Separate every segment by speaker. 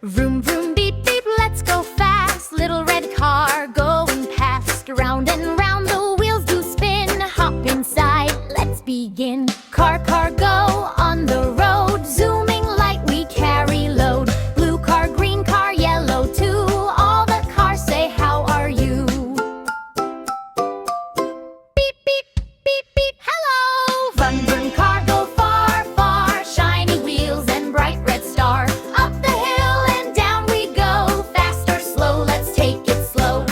Speaker 1: Vroom, vroom, beep, beep, let's go fast. Little red car going past. Round and round the wheels do spin. Hop inside, let's begin. Car, car, go on the road. Zooming light, we carry load. Blue car, green car, yellow too. All the cars say, how are you? Beep, beep, beep, beep, hello. Vroom, vroom, car, go far, far. Shiny wheels and bright red star. Up the hill and down we go. Fast or slow, let's take it slow.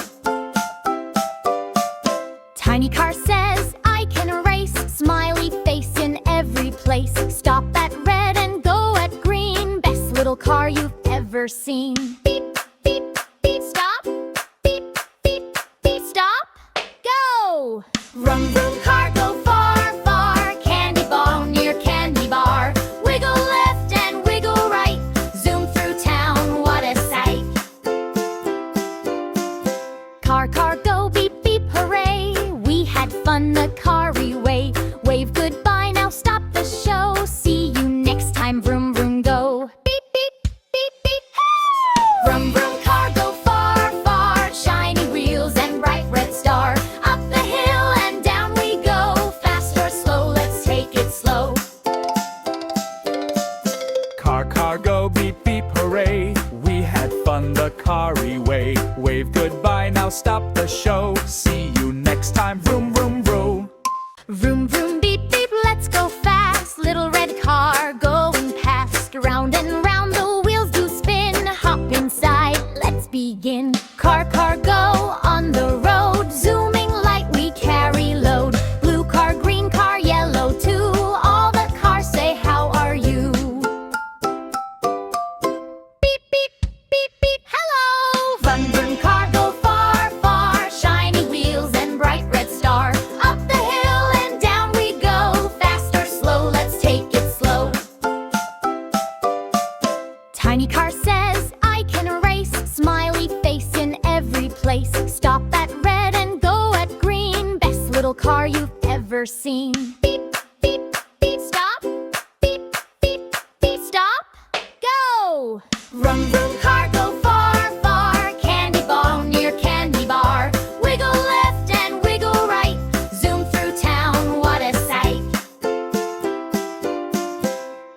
Speaker 1: Tiny car says, I can race. Smiley face in every place. Stop at red and go at green. Best little car you've ever seen. Beep, beep, beep, stop. Beep, beep, beep, stop. Go! Vroom, vroom, car, go far, far. Candy bar near candy bar. Wiggle left and wiggle right. Zoom through town, what a sight. Car, car, go, beep, beep, hooray. We had fun the car-y way. Wave goodbye, now stop the show. See you next time, vroom, vroom, go. Beep, beep, beep, beep, hey! Vroom, vroom, car, go far, far. Shiny wheels and bright red star. Up the hill and down we go. Fast or slow, let's take it slow.
Speaker 2: Car, car, go, beep, beep, hooray. We had fun the car-y way. Wave goodbye, now stop the show. See you next time, vroom, vroom, vroom.
Speaker 1: Vroom, vroom, beep, beep, let's go fast. Little red car going past. Round and round the wheels do spin. Hop inside, let's begin. Car, car, go on the road. Zooming light, we carry load. Blue car, green car, yellow too. All the cars say, how are you? Beep, beep, beep, beep, hello. Vroom, vroom, car, go far, far. Shiny wheels and bright red star. Up the hill and down we go. Fast or slow, let's take it slow. Tiny car says, I can race. Smiley face in every place. Stop at red and go at green. Best little car you've ever seen. Beep, beep, beep, stop. Beep, beep, beep, stop. Go! Vroom, vroom, car, go far, far. Candy bar near candy bar. Wiggle left and wiggle right. Zoom through town, what a sight.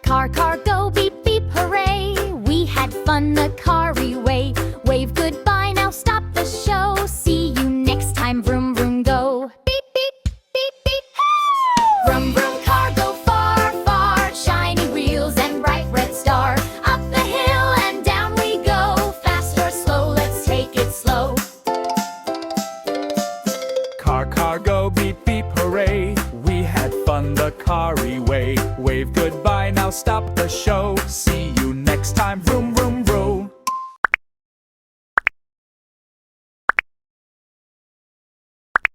Speaker 1: Car, car, go, beep, beep, hooray. We had fun the car-y way. Wave goodbye, now stop the show. See you next time, vroom, vroom, go. Beep, beep, beep, beep, hey! Vroom, vroom, car, go far, far. Shiny wheels and bright red star. Up the hill and down we go. Fast or slow, let's take it slow.
Speaker 2: Car, car, go, beep, beep, hooray. We had fun the car-y way. Wave goodbye, now stop the show. See you next time, vroom, vroom.